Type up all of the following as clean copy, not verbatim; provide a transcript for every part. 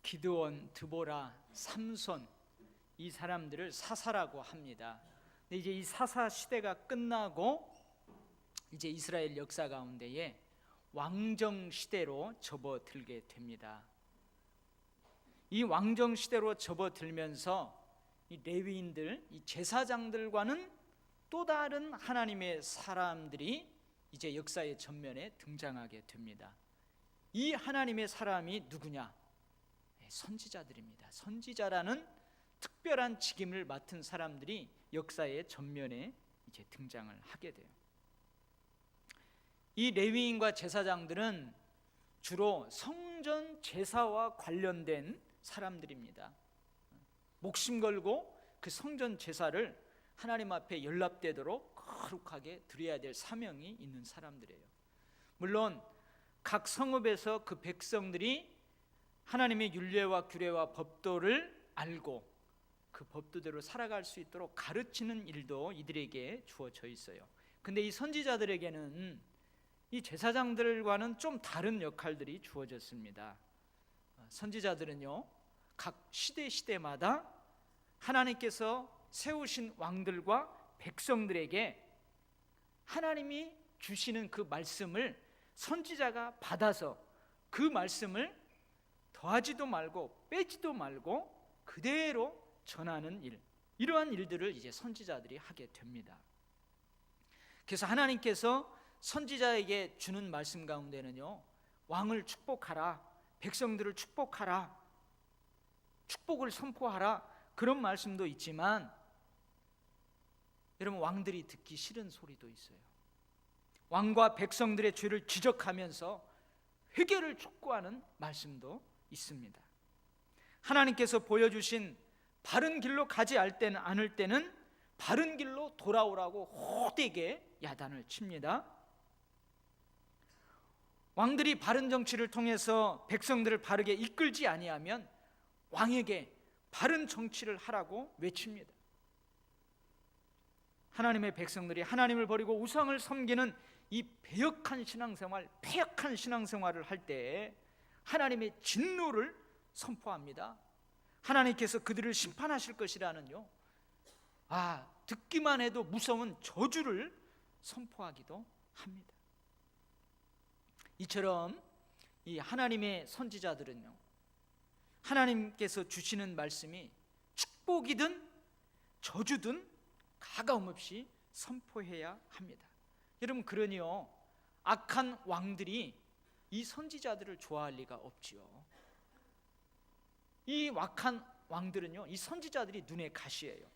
기드온, 드보라, 삼손, 이 사람들을 사사라고 합니다. 근데 이제 이 사사 시대가 끝나고 이제 이스라엘 역사 가운데에 왕정 시대로 접어들게 됩니다. 이 왕정 시대로 접어들면서 이 레위인들, 이 제사장들과는 또 다른 하나님의 사람들이 이제 역사의 전면에 등장하게 됩니다. 이 하나님의 사람이 누구냐? 선지자들입니다. 선지자라는 특별한 직임을 맡은 사람들이 역사의 전면에 이제 등장을 하게 돼요. 이 레위인과 제사장들은 주로 성전 제사와 관련된 사람들입니다. 목숨 걸고 그 성전 제사를 하나님 앞에 연락되도록 거룩하게 드려야 될 사명이 있는 사람들이에요. 물론 각 성읍에서 그 백성들이 하나님의 율례와 규례와 법도를 알고 그 법도대로 살아갈 수 있도록 가르치는 일도 이들에게 주어져 있어요. 근데 이 선지자들에게는 이 제사장들과는 좀 다른 역할들이 주어졌습니다. 선지자들은요, 각 시대마다 하나님께서 세우신 왕들과 백성들에게 하나님이 주시는 그 말씀을 선지자가 받아서 그 말씀을 더하지도 말고 빼지도 말고 그대로 전하는 일, 이러한 일들을 이제 선지자들이 하게 됩니다. 그래서 하나님께서 선지자에게 주는 말씀 가운데는요, 왕을 축복하라, 백성들을 축복하라, 축복을 선포하라, 그런 말씀도 있지만 여러분, 왕들이 듣기 싫은 소리도 있어요. 왕과 백성들의 죄를 지적하면서 회개를 촉구하는 말씀도 있습니다. 하나님께서 보여주신 바른 길로 가지 않을 때는 바른 길로 돌아오라고 호되게 야단을 칩니다. 왕들이 바른 정치를 통해서 백성들을 바르게 이끌지 아니하면 왕에게 바른 정치를 하라고 외칩니다. 하나님의 백성들이 하나님을 버리고 우상을 섬기는 이 배역한 신앙생활, 폐역한 신앙생활을 할 때 하나님의 진노를 선포합니다. 하나님께서 그들을 심판하실 것이라는요, 듣기만 해도 무서운 저주를 선포하기도 합니다. 이처럼 이 하나님의 선지자들은요, 하나님께서 주시는 말씀이 축복이든 저주든 가감없이 선포해야 합니다. 여러분, 그러니요, 악한 왕들이 이 선지자들을 좋아할 리가 없지요. 이 악한 왕들은요, 이 선지자들이 눈에 가시예요.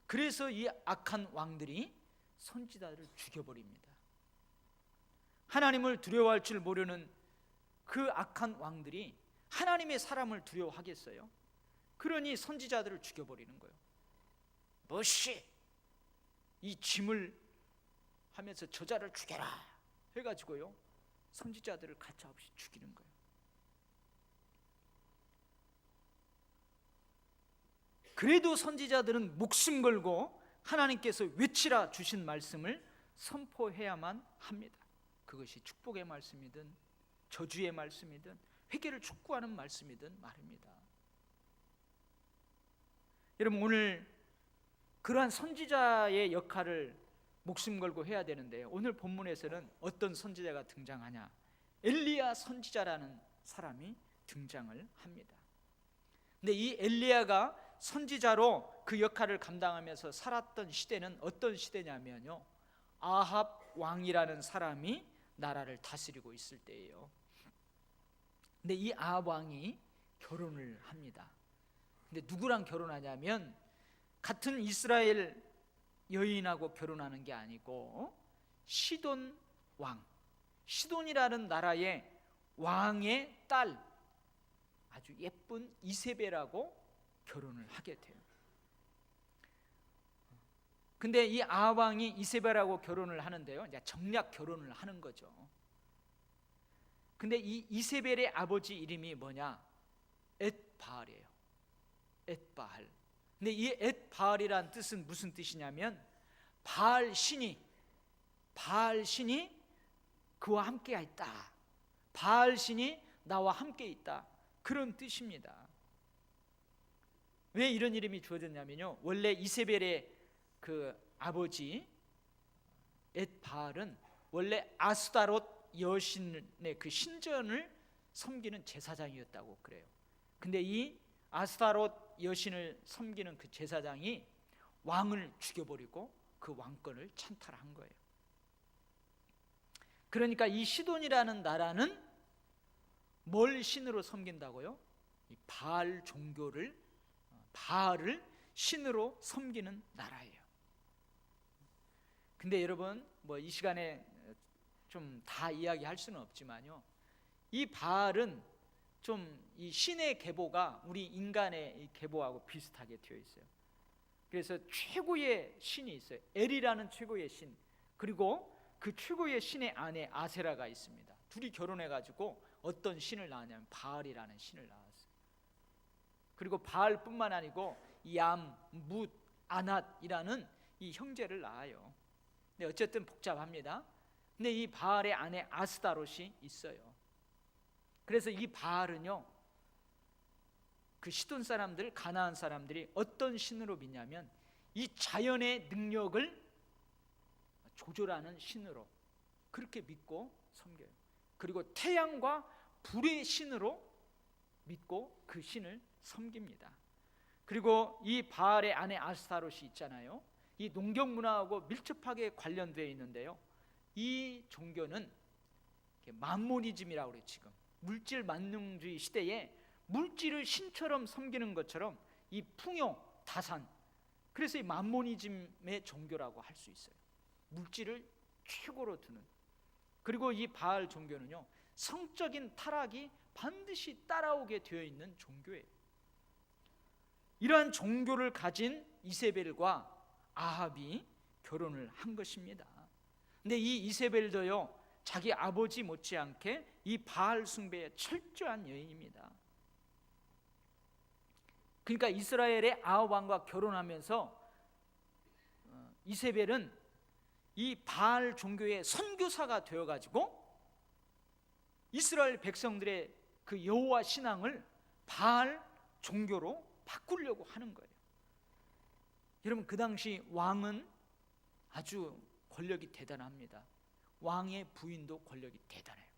그래서 이 악한 왕들이 선지자들을 죽여버립니다. 하나님을 두려워할 줄 모르는 그 악한 왕들이 하나님의 사람을 두려워하겠어요? 그러니 선지자들을 죽여버리는 거예요. 뭐시 이 짐을 하면서 저자를 죽여라 해가지고요, 선지자들을 가차없이 죽이는 거예요. 그래도 선지자들은 목숨 걸고 하나님께서 외치라 주신 말씀을 선포해야만 합니다. 그것이 축복의 말씀이든 저주의 말씀이든 회개를 촉구하는 말씀이든 말입니다. 여러분, 오늘 그러한 선지자의 역할을 목숨 걸고 해야 되는데요, 오늘 본문에서는 어떤 선지자가 등장하냐? 엘리야 선지자라는 사람이 등장을 합니다. 근데 이 엘리야가 선지자로 그 역할을 감당하면서 살았던 시대는 어떤 시대냐면요, 아합 왕이라는 사람이 나라를 다스리고 있을 때예요. 근데 이 아합 왕이 결혼을 합니다. 근데 누구랑 결혼하냐면 같은 이스라엘 여인하고 결혼하는 게 아니고 시돈 왕, 시돈이라는 나라의 왕의 딸, 아주 예쁜 이세벨하고 결혼을 하게 돼요. 근데 이 아합 왕이 이세벨하고 결혼을 하는데요, 이제 정략 결혼을 하는 거죠. 근데 이 이세벨의 아버지 이름이 뭐냐? 엣바알이에요. 엣바알. 근데 이 엣바알이란 뜻은 무슨 뜻이냐면 바알 신이 그와 함께 있다. 바알 신이 나와 함께 있다. 그런 뜻입니다. 왜 이런 이름이 주어졌냐면요, 원래 이세벨의 그 아버지 엣바알은 원래 아스타롯 여신의 그 신전을 섬기는 제사장이었다고 그래요. 근데 이 아스타롯 여신을 섬기는 그 제사장이 왕을 죽여버리고 그 왕권을 찬탈한 거예요. 그러니까 이 시돈이라는 나라는 뭘 신으로 섬긴다고요? 이 바알 종교를, 바알을 신으로 섬기는 나라예요. 근데 여러분, 뭐 이 시간에 좀 다 이야기할 수는 없지만요, 이 바알은 좀 이 신의 계보가 우리 인간의 이 계보하고 비슷하게 되어 있어요. 그래서 최고의 신이 있어요. 엘이라는 최고의 신, 그리고 그 최고의 신의 아내 아세라가 있습니다. 둘이 결혼해가지고 어떤 신을 낳았냐면 바알이라는 신을 낳았어요. 그리고 바알뿐만 아니고 얌, 뭇, 아낫이라는 이 형제를 낳아요. 근데 어쨌든 복잡합니다. 근데 이 바알의 아내 아스타롯이 있어요. 그래서 이 바알은요, 그 시돈 사람들, 가나안 사람들이 어떤 신으로 믿냐면 이 자연의 능력을 조절하는 신으로 그렇게 믿고 섬겨요. 그리고 태양과 불의 신으로 믿고 그 신을 섬깁니다. 그리고 이 바알의 아내 아스타롯이 있잖아요, 이 농경 문화하고 밀접하게 관련되어 있는데요, 이 종교는 만모니즘이라고 그래요. 지금 물질 만능주의 시대에 물질을 신처럼 섬기는 것처럼 이 풍요, 다산, 그래서 이 만모니즘의 종교라고 할 수 있어요. 물질을 최고로 두는. 그리고 이 바알 종교는요, 성적인 타락이 반드시 따라오게 되어 있는 종교예요. 이러한 종교를 가진 이세벨과 아합이 결혼을 한 것입니다. 근데 이 이세벨도요, 자기 아버지 못지않게 이 바알 숭배에 철저한 여인입니다. 그러니까 이스라엘의 아합 왕과 결혼하면서 이세벨은 이 바알 종교의 선교사가 되어가지고 이스라엘 백성들의 그 여호와 신앙을 바알 종교로 바꾸려고 하는 거예요. 여러분, 그 당시 왕은 아주 권력이 대단합니다. 왕의 부인도 권력이 대단해요.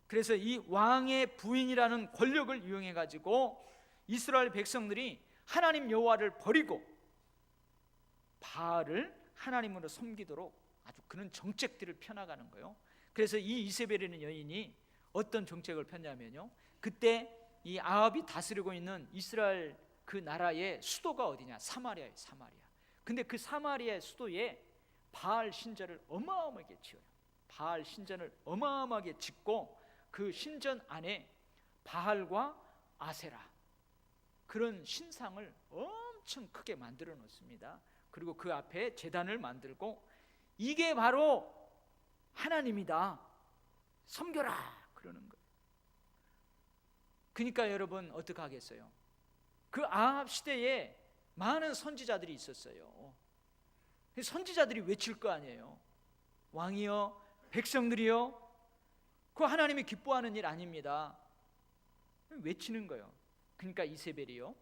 그래서 이 왕의 부인이라는 권력을 이용해 가지고 이스라엘 백성들이 하나님 여호와를 버리고 바알을 하나님으로 섬기도록 아주 그런 정책들을 펴나가는 거예요. 그래서 이 이세벨이라는 여인이 어떤 정책을 폈냐면요, 그때 이 아합이 다스리고 있는 이스라엘 그 나라의 수도가 어디냐? 사마리아예요. 사마리아. 근데 그 사마리아의 수도에 바알 신전을 어마어마하게 지어요. 바알 신전을 어마어마하게 짓고 그 신전 안에 바알과 아세라, 그런 신상을 엄청 크게 만들어 놓습니다. 그리고 그 앞에 제단을 만들고 이게 바로 하나님이다, 섬겨라, 그러는 거예요. 그러니까 여러분 어떻게 하겠어요? 그 아합 시대에 많은 선지자들이 있었어요. 선지자들이 외칠 거 아니에요. 왕이여, 백성들이여, 그 하나님이 기뻐하는 일 아닙니다. 외치는 거예요. 그러니까 이세벨이요,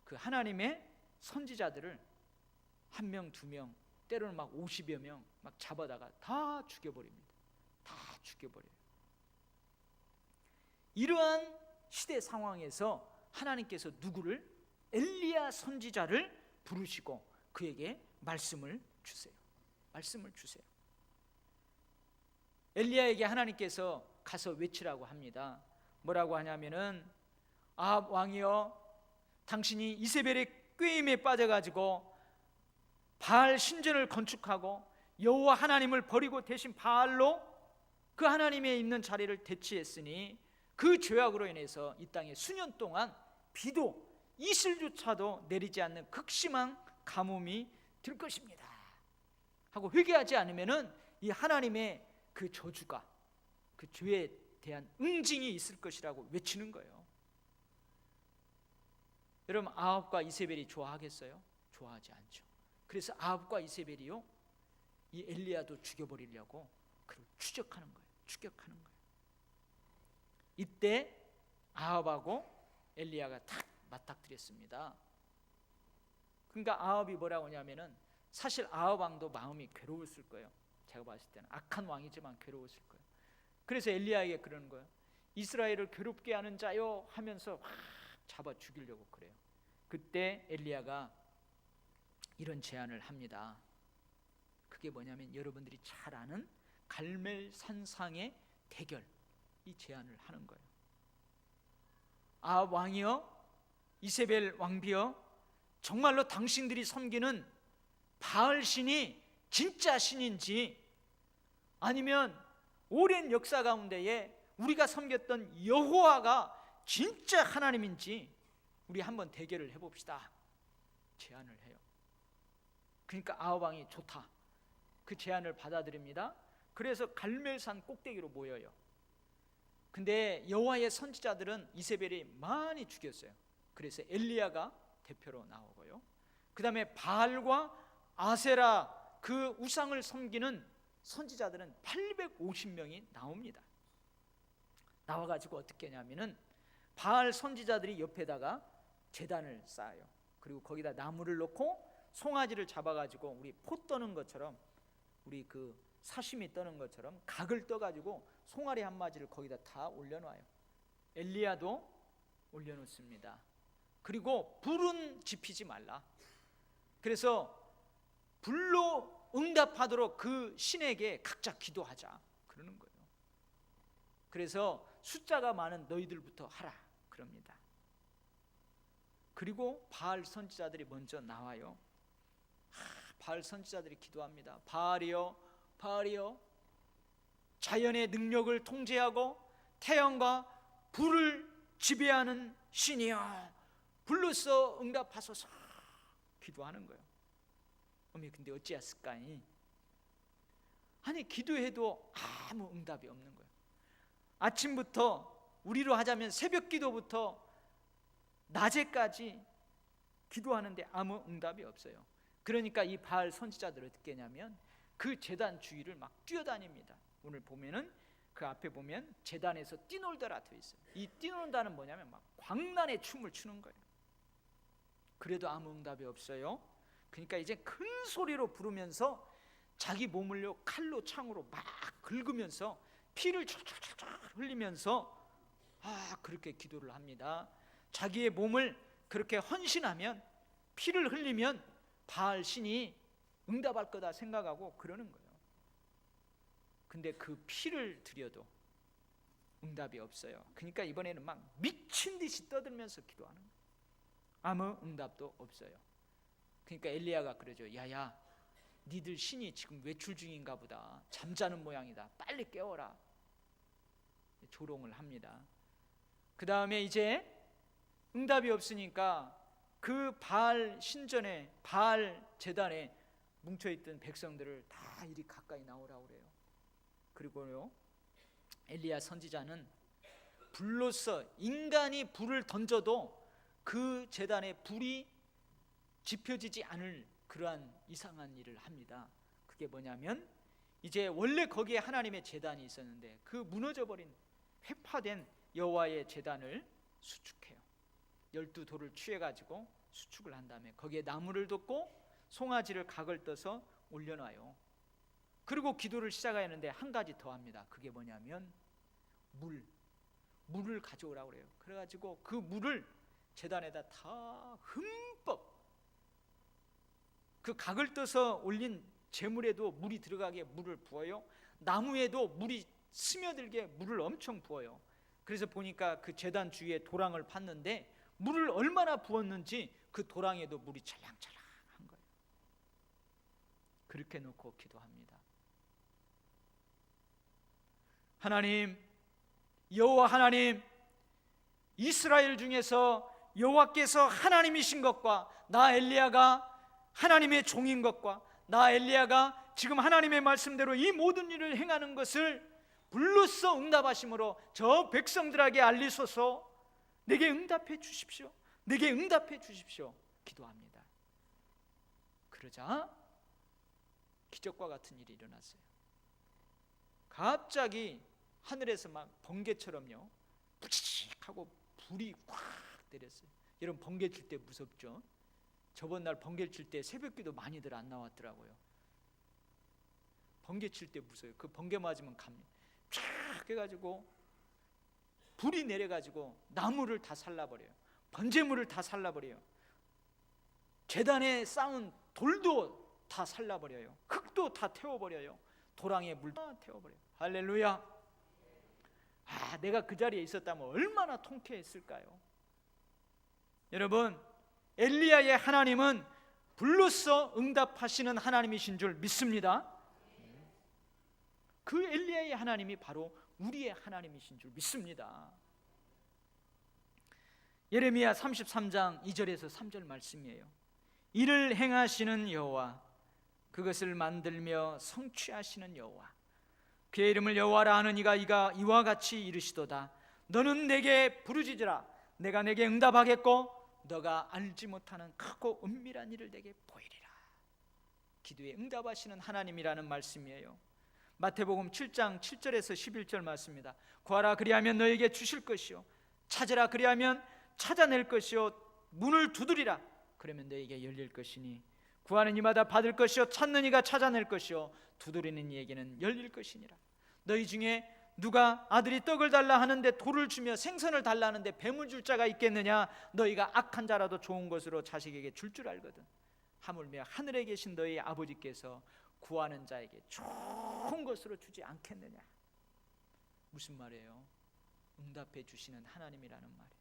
그 하나님의 선지자들을 한 명, 두 명, 때로는 막 50여 명 막 잡아다가 다 죽여버립니다. 다 죽여버려요. 이러한 시대 상황에서 하나님께서 누구를? 엘리야 선지자를 부르시고 그에게 말씀을 주세요. 말씀을 주세요. 엘리야에게 하나님께서 가서 외치라고 합니다. 뭐라고 하냐면은, 아합 왕이여, 당신이 이세벨의 꾀임에 빠져가지고 바알 신전을 건축하고 여호와 하나님을 버리고 대신 바알로 그 하나님의 있는 자리를 대치했으니 그 죄악으로 인해서 이 땅에 수년 동안 비도 이슬조차도 내리지 않는 극심한 가뭄이 들 것입니다 하고 회개하지 않으면은 이 하나님의 그 저주가, 그 죄에 대한 응징이 있을 것이라고 외치는 거예요. 여러분, 아합과 이세벨이 좋아하겠어요? 좋아하지 않죠. 그래서 아합과 이세벨이요, 이 엘리야도 죽여버리려고 그를 추적하는 거예요. 추격하는 거예요. 이때 아합하고 엘리야가 탁 맞닥뜨렸습니다. 그러니까 아합이 뭐라고 하냐면은 사실 아합 왕도 마음이 괴로웠을 거예요. 제가 봤을 때는 악한 왕이지만 괴로웠을 거예요. 그래서 엘리야에게 그러는 거예요. 이스라엘을 괴롭게 하는 자요 하면서 확 잡아 죽이려고 그래요. 그때 엘리야가 이런 제안을 합니다. 그게 뭐냐면 여러분들이 잘 아는 갈멜산상의 대결, 이 제안을 하는 거예요. 아합 왕이여, 이세벨 왕비여, 정말로 당신들이 섬기는 바알 신이 진짜 신인지 아니면 오랜 역사 가운데에 우리가 섬겼던 여호와가 진짜 하나님인지 우리 한번 대결을 해봅시다. 제안을 해요. 그러니까 아합 왕이 좋다, 그 제안을 받아들입니다. 그래서 갈멜산 꼭대기로 모여요. 근데 여호와의 선지자들은 이세벨이 많이 죽였어요. 그래서 엘리야가 대표로 나오고요. 그 다음에 바알과 아세라 그 우상을 섬기는 선지자들은 850명이 나옵니다. 나와가지고 어떻게 하냐면은 바알 선지자들이 옆에다가 제단을 쌓아요. 그리고 거기다 나무를 놓고 송아지를 잡아가지고 우리 포 떠는 것처럼, 우리 그 사시미 떠는 것처럼 각을 떠가지고 송아리 한 마리를 거기다 다 올려놔요. 엘리야도 올려놓습니다. 그리고 불은 지피지 말라. 그래서 불로 응답하도록 그 신에게 각자 기도하자 그러는 거예요. 그래서 숫자가 많은 너희들부터 하라 그럽니다. 그리고 바알 선지자들이 먼저 나와요. 바알 선지자들이 기도합니다. 바알이여, 바알이여, 자연의 능력을 통제하고 태양과 불을 지배하는 신이여, 불로써 응답하소서 기도하는 거예요. 어머니 근데 어찌했을까니? 아니 기도해도 아무 응답이 없는 거예요. 아침부터 우리로 하자면 새벽 기도부터 낮에까지 기도하는데 아무 응답이 없어요. 그러니까 이 바알 선지자들 어떻게 하냐면 그 제단 주위를 막 뛰어다닙니다. 오늘 보면은 그 앞에 보면 제단에서 뛰놀더라 되어 있어요. 이 뛰놀다는 뭐냐면 막 광란의 춤을 추는 거예요. 그래도 아무 응답이 없어요. 그러니까 이제 큰 소리로 부르면서 자기 몸을요 칼로 창으로 막 긁으면서 피를 철철철철 흘리면서 그렇게 기도를 합니다. 자기의 몸을 그렇게 헌신하면, 피를 흘리면 바알 신이 응답할 거다 생각하고 그러는 거예요. 근데 그 피를 드려도 응답이 없어요. 그러니까 이번에는 막 미친 듯이 떠들면서 기도하는 거예요. 아무 응답도 없어요. 그러니까 엘리야가 그러죠. 야야, 니들 신이 지금 외출 중인가 보다. 잠자는 모양이다. 빨리 깨워라. 조롱을 합니다. 그 다음에 이제 응답이 없으니까 그 바알 신전에, 바알 제단에 뭉쳐있던 백성들을 다 이리 가까이 나오라고 그래요. 그리고요 엘리야 선지자는 불로써, 인간이 불을 던져도 그 제단에 불이 지펴지지 않을 그러한 이상한 일을 합니다. 그게 뭐냐면 이제 원래 거기에 하나님의 제단이 있었는데 그 무너져버린 회파된 여호와의 제단을 수축해요. 12돌을 취해가지고 수축을 한 다음에 거기에 나무를 덮고 송아지를 각을 떠서 올려놔요. 그리고 기도를 시작하는데 한 가지 더 합니다. 그게 뭐냐면 물을 가져오라고 그래요. 그래가지고 그 물을 제단에다 다 흠뻑, 그 각을 떠서 올린 제물에도 물이 들어가게 물을 부어요. 나무에도 물이 스며들게 물을 엄청 부어요. 그래서 보니까 그 제단 주위에 도랑을 팠는데 물을 얼마나 부었는지 그 도랑에도 물이 찰랑찰랑한 거예요. 그렇게 놓고 기도합니다. 하나님, 여호와 하나님, 이스라엘 중에서 여호와께서 하나님이신 것과 나 엘리야가 하나님의 종인 것과 나 엘리야가 지금 하나님의 말씀대로 이 모든 일을 행하는 것을 불로써 응답하심으로 저 백성들에게 알리소서. 내게 응답해 주십시오. 내게 응답해 주십시오. 기도합니다. 그러자 기적과 같은 일이 일어났어요. 갑자기 하늘에서 막 번개처럼요 푹칙하고 불이 확 때렸어요. 여러분 번개 칠 때 무섭죠? 저번 날 번개 칠 때 새벽기도 많이들 안 나왔더라고요. 번개 칠 때 무서워요. 그 번개 맞으면 갑니다. 쫙 해가지고 불이 내려가지고 나무를 다 살라버려요. 번제물을 다 살라버려요. 제단에 쌓은 돌도 다 살라버려요. 흙도 다 태워버려요. 도랑에 물 다 태워버려요. 할렐루야. 내가 그 자리에 있었다면 얼마나 통쾌했을까요? 여러분, 엘리야의 하나님은 불로써 응답하시는 하나님이신 줄 믿습니다. 그 엘리야의 하나님이 바로 우리의 하나님이신 줄 믿습니다. 예레미야 33장 2절에서 3절 말씀이에요. 이를 행하시는 여호와, 그것을 만들며 성취하시는 여호와, 그의 이름을 여호와라 하는 이가 이와 같이 이르시도다. 너는 내게 부르짖으라. 내가 내게 응답하겠고 너가 알지 못하는 크고 은밀한 일을 내게 보이리라. 기도에 응답하시는 하나님이라는 말씀이에요. 마태복음 7장 7절에서 11절 말씀입니다. 구하라 그리하면 너에게 주실 것이요, 찾으라 그리하면 찾아낼 것이요, 문을 두드리라 그러면 너에게 열릴 것이니, 구하는 이마다 받을 것이요, 찾는 이가 찾아낼 것이요, 두드리는 이에게는 열릴 것이니라. 너희 중에 누가 아들이 떡을 달라 하는데 돌을 주며 생선을 달라 하는데 뱀을 줄 자가 있겠느냐? 너희가 악한 자라도 좋은 것으로 자식에게 줄 줄 알거든. 하물며 하늘에 계신 너희 아버지께서 구하는 자에게 좋은 것으로 주지 않겠느냐? 무슨 말이에요? 응답해 주시는 하나님이라는 말이에요.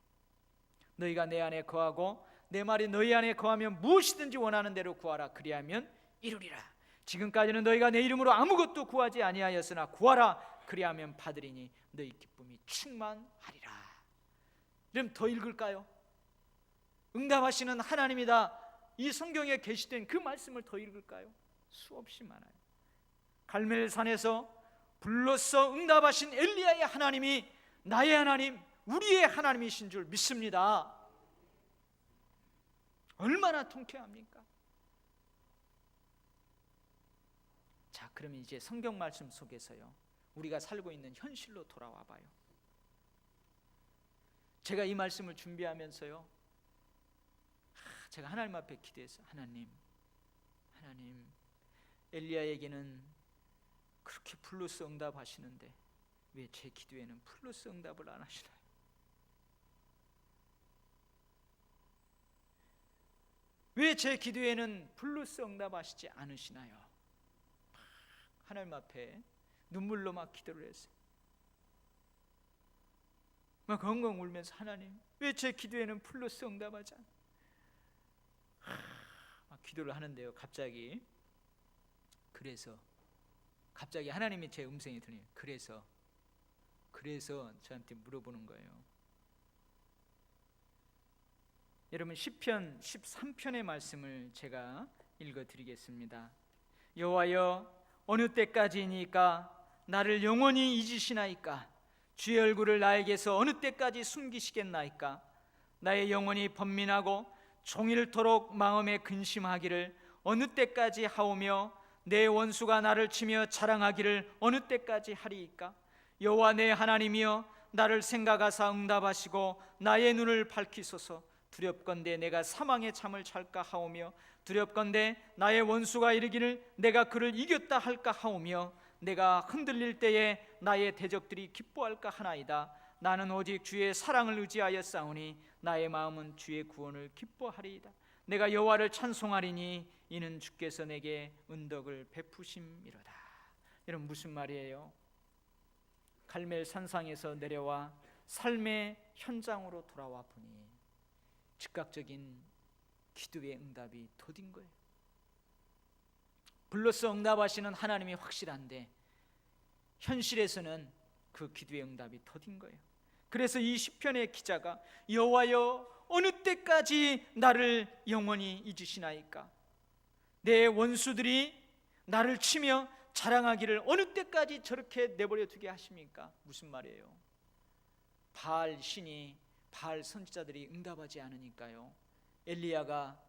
너희가 내 안에 거하고 내 말이 너희 안에 거하면 무엇이든지 원하는 대로 구하라 그리하면 이루리라. 지금까지는 너희가 내 이름으로 아무것도 구하지 아니하였으나 구하라 그리하면 받으리니 너희 기쁨이 충만하리라. 그럼 더 읽을까요? 응답하시는 하나님이다. 이 성경에 게시된 그 말씀을 더 읽을까요? 수없이 많아요. 갈멜산에서 불로써 응답하신 엘리야의 하나님이 나의 하나님, 우리의 하나님이신 줄 믿습니다. 얼마나 통쾌합니까? 자, 그러면 이제 성경 말씀 속에서요, 우리가 살고 있는 현실로 돌아와 봐요. 제가 이 말씀을 준비하면서요, 제가 하나님 앞에 기도했어요. 하나님, 엘리야에게는 그렇게 불로써 응답하시는데 왜 제 기도에는 불로써 응답을 안 하시나요? 왜 제 기도에는 불로써 응답하시지 않으시나요? 하나님 앞에 눈물로 막 기도를 했어요. 막 엉엉 울면서 하나님, 왜 제 기도에는 불로써 응답하지 않아요? 막 기도를 하는데요, 갑자기 하나님이 제 음성이 들려요. 그래서 저한테 물어보는 거예요. 여러분, 시편 13편의 말씀을 제가 읽어드리겠습니다. 여호와여, 어느 때까지이니까 나를 영원히 잊으시나이까? 주의 얼굴을 나에게서 어느 때까지 숨기시겠나이까? 나의 영혼이 번민하고 종일토록 마음에 근심하기를 어느 때까지 하오며 내 원수가 나를 치며 자랑하기를 어느 때까지 하리이까? 여호와 내 하나님이여, 나를 생각하사 응답하시고 나의 눈을 밝히소서. 두렵건대 내가 사망의 잠을 잘까 하오며 두렵건대 나의 원수가 이르기를 내가 그를 이겼다 할까 하오며 내가 흔들릴 때에 나의 대적들이 기뻐할까 하나이다. 나는 오직 주의 사랑을 의지하여 싸우니 나의 마음은 주의 구원을 기뻐하리이다. 내가 여호와를 찬송하리니 이는 주께서 내게 은덕을 베푸심이로다. 여러분, 무슨 말이에요? 갈멜 산상에서 내려와 삶의 현장으로 돌아와 보니 즉각적인 기도의 응답이 더딘 거예요. 불로써 응답하시는 하나님이 확실한데 현실에서는 그 기도의 응답이 더딘 거예요. 그래서 이 시편의 기자가 여호와여, 어느 때까지 나를 영원히 잊으시나이까? 내 원수들이 나를 치며 자랑하기를 어느 때까지 저렇게 내버려 두게 하십니까? 무슨 말이에요? 바알 신이, 바알 선지자들이 응답하지 않으니까요, 엘리야가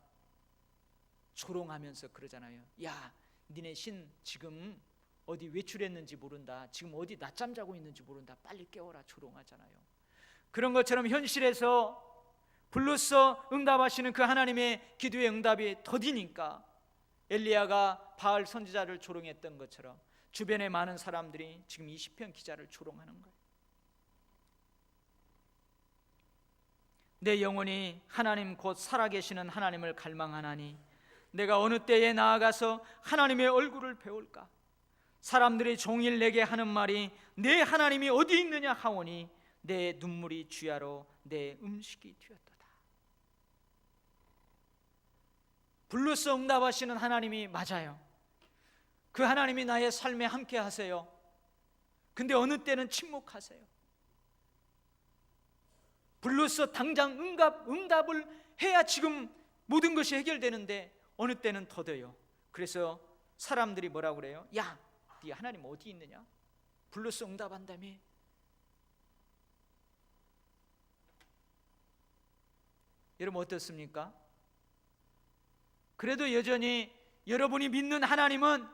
조롱하면서 그러잖아요. 야, 니네 신 지금 어디 외출했는지 모른다. 지금 어디 낮잠 자고 있는지 모른다. 빨리 깨워라. 조롱하잖아요. 그런 것처럼 현실에서 불로써 응답하시는 그 하나님의 기도의 응답이 더디니까 엘리야가 바알 선지자를 조롱했던 것처럼 주변의 많은 사람들이 지금 이 시편 기자를 조롱하는 거예요. 내 영혼이 하나님 곧 살아계시는 하나님을 갈망하나니 내가 어느 때에 나아가서 하나님의 얼굴을 배울까? 사람들이 종일 내게 하는 말이 내 하나님이 어디 있느냐 하오니 내 눈물이 주야로 내 음식이 되었도다. 불로써 응답하시는 하나님이 맞아요. 그 하나님이 나의 삶에 함께 하세요. 근데 어느 때는 침묵하세요. 불로써 당장 응답을 해야 지금 모든 것이 해결되는데 어느 때는 더뎌요. 그래서 사람들이 뭐라고 그래요? 야, 네 하나님 어디 있느냐? 불로써 응답한다며. 여러분 어떻습니까? 그래도 여전히 여러분이 믿는 하나님은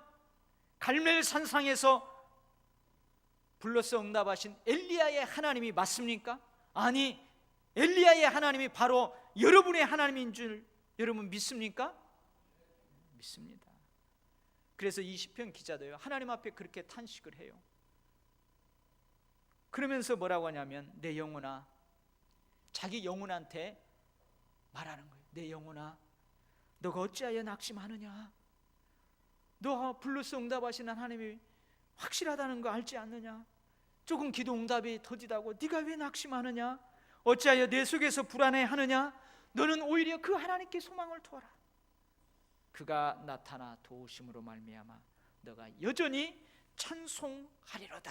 갈멜산상에서 불로써 응답하신 엘리야의 하나님이 맞습니까? 아니, 엘리야의 하나님이 바로 여러분의 하나님인 줄 여러분 믿습니까? 믿습니다. 그래서 이 시편 기자도요, 하나님 앞에 그렇게 탄식을 해요. 그러면서 뭐라고 하냐면 내 영혼아, 자기 영혼한테 말하는 거예요. 내 영혼아, 너가 어찌하여 낙심하느냐? 너 불로써 응답하시는 하나님이 확실하다는 거 알지 않느냐? 조금 기도 응답이 더디다고 네가 왜 낙심하느냐? 어찌하여 내 속에서 불안해하느냐? 너는 오히려 그 하나님께 소망을 두어라. 그가 나타나 도우심으로 말미암아 너가 여전히 찬송하리로다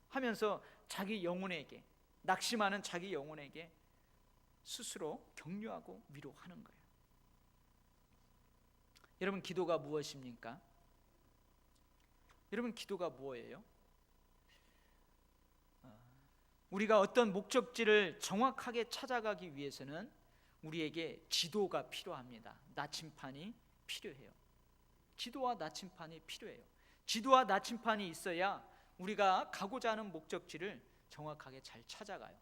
하면서 자기 영혼에게, 낙심하는 자기 영혼에게 스스로 격려하고 위로하는 거예요. 여러분 기도가 무엇입니까? 여러분 기도가 뭐예요? 우리가 어떤 목적지를 정확하게 찾아가기 위해서는 우리에게 지도가 필요합니다. 나침판이 필요해요. 지도와 나침판이 필요해요. 지도와 나침판이 있어야 우리가 가고자 하는 목적지를 정확하게 잘 찾아가요.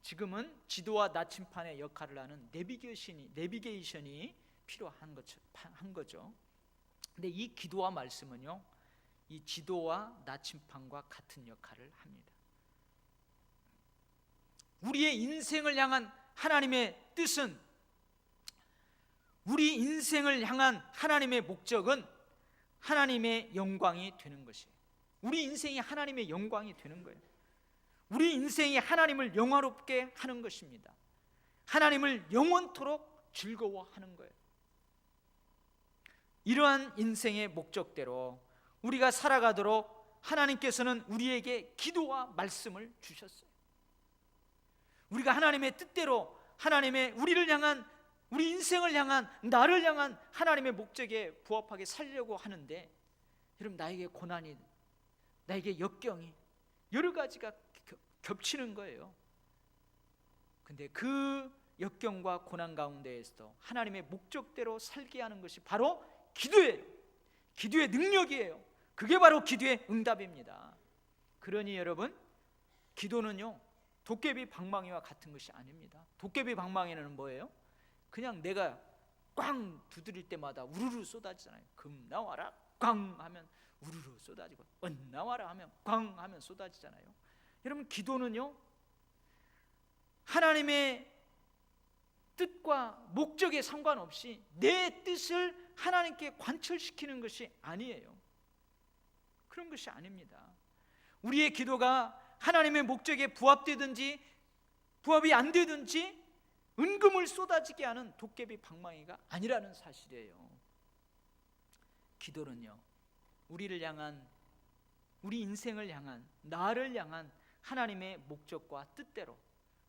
지금은 지도와 나침판의 역할을 하는 내비게이션이 필요한 거죠. 근데 이 기도와 말씀은요, 이 지도와 나침판과 같은 역할을 합니다. 우리의 인생을 향한 하나님의 뜻은, 우리 인생을 향한 하나님의 목적은 하나님의 영광이 되는 것이에요. 우리 인생이 하나님의 영광이 되는 거예요. 우리 인생이 하나님을 영화롭게 하는 것입니다. 하나님을 영원토록 즐거워하는 거예요. 이러한 인생의 목적대로 우리가 살아가도록 하나님께서는 우리에게 기도와 말씀을 주셨어요. 우리가 하나님의 뜻대로, 하나님의 우리를 향한, 우리 인생을 향한, 나를 향한 하나님의 목적에 부합하게 살려고 하는데, 여러분 나에게 고난이, 나에게 역경이 여러 가지가 겹치는 거예요. 근데 그 역경과 고난 가운데에서도 하나님의 목적대로 살게 하는 것이 바로 기도예요. 기도의 능력이에요. 그게 바로 기도의 응답입니다. 그러니 여러분, 기도는요 도깨비 방망이와 같은 것이 아닙니다. 도깨비 방망이는 뭐예요? 그냥 내가 꽝 두드릴 때마다 우르르 쏟아지잖아요. 금 나와라 꽝 하면 우르르 쏟아지고, 은 나와라 하면 꽝 하면 쏟아지잖아요. 여러분 기도는요 하나님의 뜻과 목적에 상관없이 내 뜻을 하나님께 관철시키는 것이 아니에요. 그런 것이 아닙니다. 우리의 기도가 하나님의 목적에 부합되든지 부합이 안 되든지 은금을 쏟아지게 하는 도깨비 방망이가 아니라는 사실이에요. 기도는요 우리를 향한, 우리 인생을 향한, 나를 향한 하나님의 목적과 뜻대로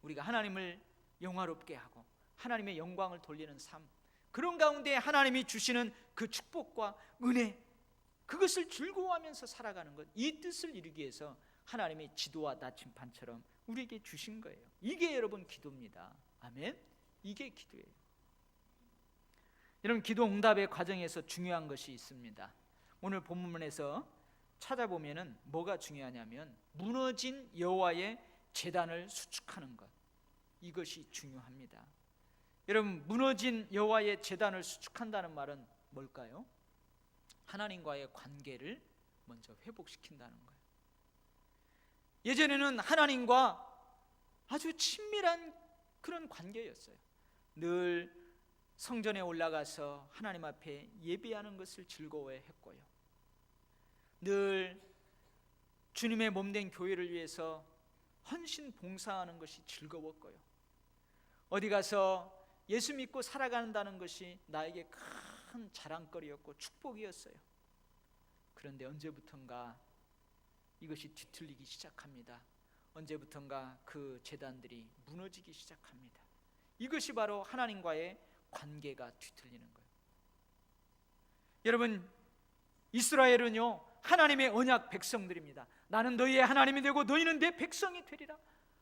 우리가 하나님을 영화롭게 하고 하나님의 영광을 돌리는 삶, 그런 가운데 하나님이 주시는 그 축복과 은혜, 그것을 즐거워하면서 살아가는 것, 이 뜻을 이루기 위해서 하나님의 지도와 나침판처럼 우리에게 주신 거예요. 이게 여러분 기도입니다. 아멘. 이게 기도예요. 여러분 기도 응답의 과정에서 중요한 것이 있습니다. 오늘 본문에서 찾아보면은 뭐가 중요하냐면 무너진 여호와의 제단을 수축하는 것, 이것이 중요합니다. 여러분, 무너진 여호와의 제단을 수축한다는 말은 뭘까요? 하나님과의 관계를 먼저 회복시킨다는 거예요. 예전에는 하나님과 아주 친밀한 그런 관계였어요. 늘 성전에 올라가서 하나님 앞에 예배하는 것을 즐거워했고요, 늘 주님의 몸된 교회를 위해서 헌신 봉사하는 것이 즐거웠고요, 어디 가서 예수 믿고 살아간다는 것이 나에게 큰 자랑거리였고 축복이었어요. 그런데 언제부턴가 이것이 뒤틀리기 시작합니다. 언제부턴가 그 제단들이 무너지기 시작합니다. 이것이 바로 하나님과의 관계가 뒤틀리는 거예요. 여러분, 이스라엘은요, 하나님의 언약 백성들입니다. 나는 너희의 하나님이 되고 너희는 내 백성이 되리라,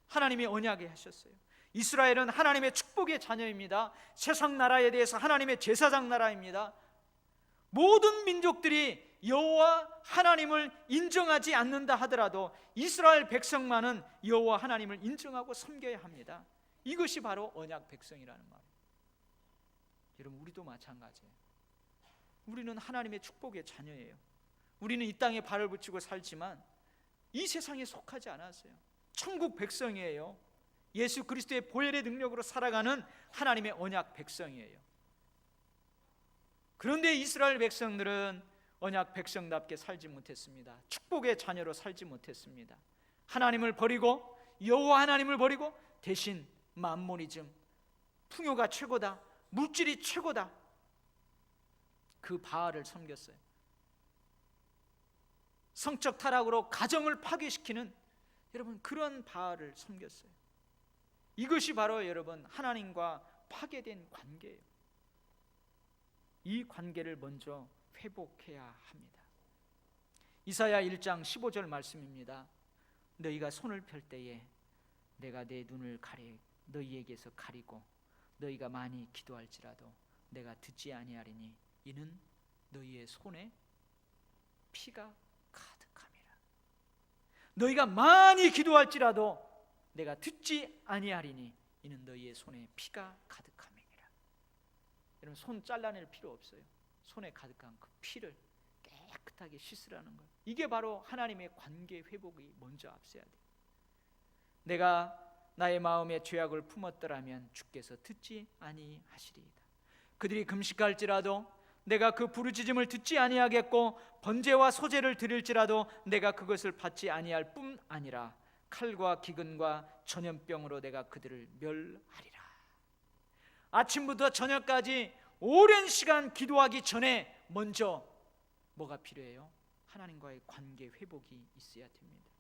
하나님이 언약에 하셨어요. 이스라엘은 하나님의 축복의 자녀입니다. 세상 나라에 대해서 하나님의 제사장 나라입니다. 모든 민족들이 여호와 하나님을 인정하지 않는다 하더라도 이스라엘 백성만은 여호와 하나님을 인정하고 섬겨야 합니다. 이것이 바로 언약 백성이라는 말이에요. 여러분, 우리도 마찬가지예요. 우리는 하나님의 축복의 자녀예요. 우리는 이 땅에 발을 붙이고 살지만 이 세상에 속하지 않았어요. 천국 백성이에요. 예수 그리스도의 보혈의 능력으로 살아가는 하나님의 언약 백성이에요. 그런데 이스라엘 백성들은 언약 백성답게 살지 못했습니다. 축복의 자녀로 살지 못했습니다. 하나님을 버리고, 여호와 하나님을 버리고 대신 만모니즘, 풍요가 최고다, 물질이 최고다, 그 바알을 섬겼어요. 성적 타락으로 가정을 파괴시키는, 여러분, 그런 바알을 섬겼어요. 이것이 바로 여러분 하나님과 파괴된 관계예요. 이 관계를 먼저 회복해야 합니다. 이사야 1장 15절 말씀입니다. 너희가 손을 펼 때에 내가 내 눈을 너희에게서 가리고 너희가 많이 기도할지라도 내가 듣지 아니하리니 이는 너희의 손에 피가 가득함이라. 너희가 많이 기도할지라도 내가 듣지 아니하리니 이는 너희의 손에 피가 가득함이니라. 여러분, 손 잘라낼 필요 없어요. 손에 가득한 그 피를 깨끗하게 씻으라는 거예요. 이게 바로 하나님의 관계 회복이 먼저 앞서야 돼요. 내가 나의 마음에 죄악을 품었더라면 주께서 듣지 아니하시리이다. 그들이 금식할지라도 내가 그 부르짖음을 듣지 아니하겠고 번제와 소제를 드릴지라도 내가 그것을 받지 아니할 뿐 아니라 칼과 기근과 전염병으로 내가 그들을 멸하리라. 아침부터 저녁까지 오랜 시간 기도하기 전에 먼저 뭐가 필요해요? 하나님과의 관계 회복이 있어야 됩니다.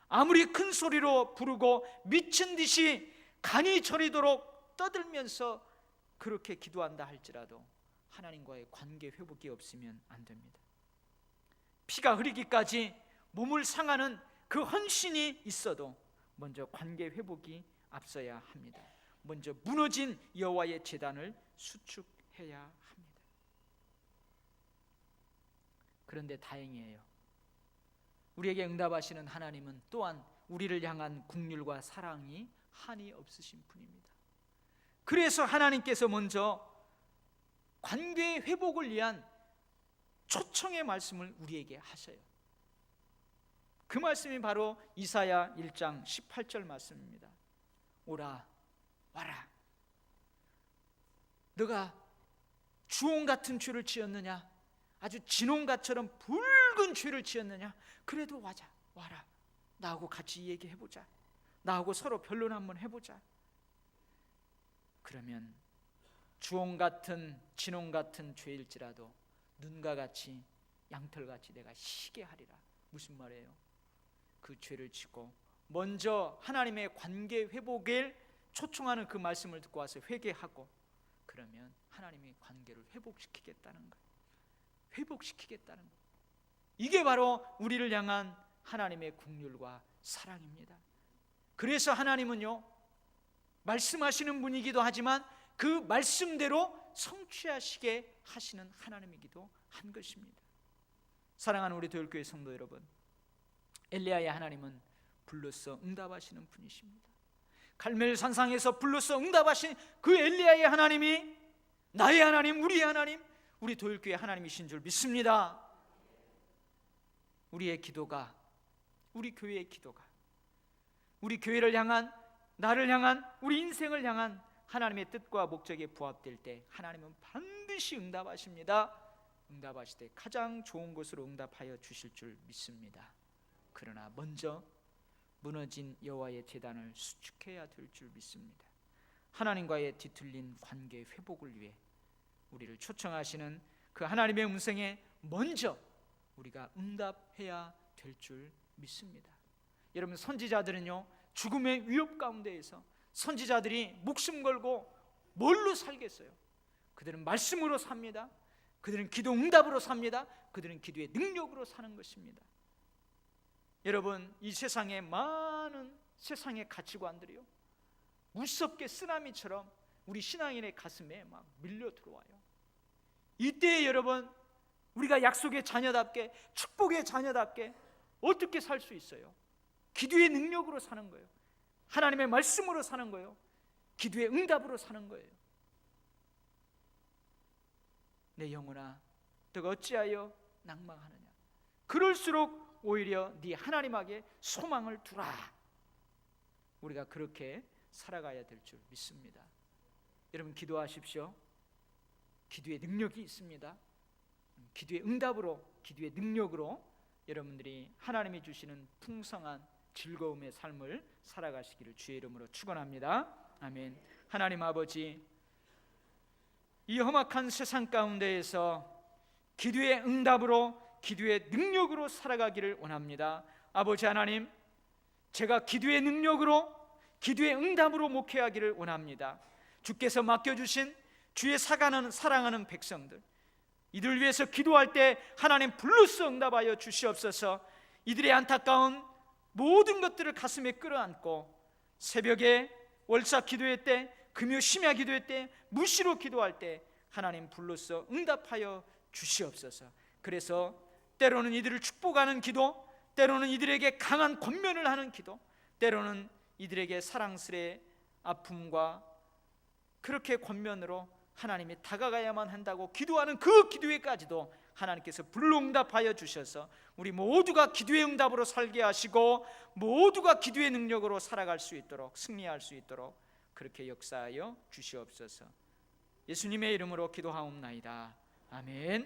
아무리 큰 소리로 부르고 미친 듯이 간이 저리도록 떠들면서 그렇게 기도한다 할지라도 하나님과의 관계 회복이 없으면 안 됩니다. 피가 흐르기까지 몸을 상하는 그 헌신이 있어도 먼저 관계 회복이 앞서야 합니다. 먼저 무너진 여호와의 제단을 수축해야 합니다. 그런데 다행이에요. 우리에게 응답하시는 하나님은 또한 우리를 향한 긍휼과 사랑이 한이 없으신 분입니다. 그래서 하나님께서 먼저 관계 회복을 위한 초청의 말씀을 우리에게 하셔요. 그 말씀이 바로 이사야 1장 18절 말씀입니다. 오라 와라. 너가 주홍 같은 죄를 지었느냐? 아주 진홍같처럼 붉은 죄를 지었느냐? 그래도 와라. 나하고 같이 얘기해보자. 나하고 서로 변론 한번 해보자. 그러면 주홍 같은 진홍 같은 죄일지라도 눈과 같이 양털같이 내가 희게 하리라. 무슨 말이에요? 그 죄를 짓고 먼저 하나님의 관계 회복을 초청하는 그 말씀을 듣고 와서 회개하고, 그러면 하나님의 관계를 회복시키겠다는 거예요. 회복시키겠다는 거예요. 이게 바로 우리를 향한 하나님의 긍휼과 사랑입니다. 그래서 하나님은요, 말씀하시는 분이기도 하지만 그 말씀대로 성취하시게 하시는 하나님이기도 한 것입니다. 사랑하는 우리 도열교회 성도 여러분, 엘리야의 하나님은 불러서 응답하시는 분이십니다. 갈멜 산상에서 불러서 응답하신 그 엘리야의 하나님이 나의 하나님, 우리의 하나님, 우리 도일교회 하나님이신 줄 믿습니다. 우리의 기도가, 우리 교회의 기도가, 우리 교회를 향한, 나를 향한, 우리 인생을 향한 하나님의 뜻과 목적에 부합될 때 하나님은 반드시 응답하십니다. 응답하실 때 가장 좋은 것으로 응답하여 주실 줄 믿습니다. 그러나 먼저 무너진 여호와의 제단을 수축해야 될 줄 믿습니다. 하나님과의 뒤틀린 관계 회복을 위해 우리를 초청하시는 그 하나님의 음성에 먼저 우리가 응답해야 될 줄 믿습니다. 여러분, 선지자들은요, 죽음의 위협 가운데에서 선지자들이 목숨 걸고 뭘로 살겠어요? 그들은 말씀으로 삽니다. 그들은 기도 응답으로 삽니다. 그들은 기도의 능력으로 사는 것입니다. 여러분, 이 세상의 많은 세상의 가치관들이요, 무섭게 쓰나미처럼 우리 신앙인의 가슴에 막 밀려 들어와요. 이때에 여러분, 우리가 약속의 자녀답게, 축복의 자녀답게 어떻게 살 수 있어요? 기도의 능력으로 사는 거예요. 하나님의 말씀으로 사는 거예요. 기도의 응답으로 사는 거예요. 내 영혼아, 너가 어찌하여 낭망하느냐? 그럴수록 오히려 네 하나님에게 소망을 두라. 우리가 그렇게 살아가야 될 줄 믿습니다. 여러분, 기도하십시오. 기도의 능력이 있습니다. 기도의 응답으로, 기도의 능력으로 여러분들이 하나님이 주시는 풍성한 즐거움의 삶을 살아가시기를 주의 이름으로 축원합니다. 아멘. 하나님 아버지, 이 험악한 세상 가운데에서 기도의 응답으로, 기도의 능력으로 살아가기를 원합니다. 아버지 하나님, 제가 기도의 능력으로, 기도의 응답으로 목회하기를 원합니다. 주께서 맡겨주신 주의 사랑하는 백성들, 이들 위해서 기도할 때 하나님 불러서 응답하여 주시옵소서. 이들의 안타까운 모든 것들을 가슴에 끌어안고 새벽에 월사 기도회 때, 금요 심야 기도회 때, 무시로 기도할 때 하나님 불러서 응답하여 주시옵소서. 그래서 때로는 이들을 축복하는 기도, 때로는 이들에게 강한 권면을 하는 기도, 때로는 이들에게 사랑스레 아픔과 그렇게 권면으로 하나님이 다가가야만 한다고 기도하는 그 기도에까지도 하나님께서 불응답하여 주셔서 우리 모두가 기도의 응답으로 살게 하시고 모두가 기도의 능력으로 살아갈 수 있도록, 승리할 수 있도록 그렇게 역사하여 주시옵소서. 예수님의 이름으로 기도하옵나이다. 아멘.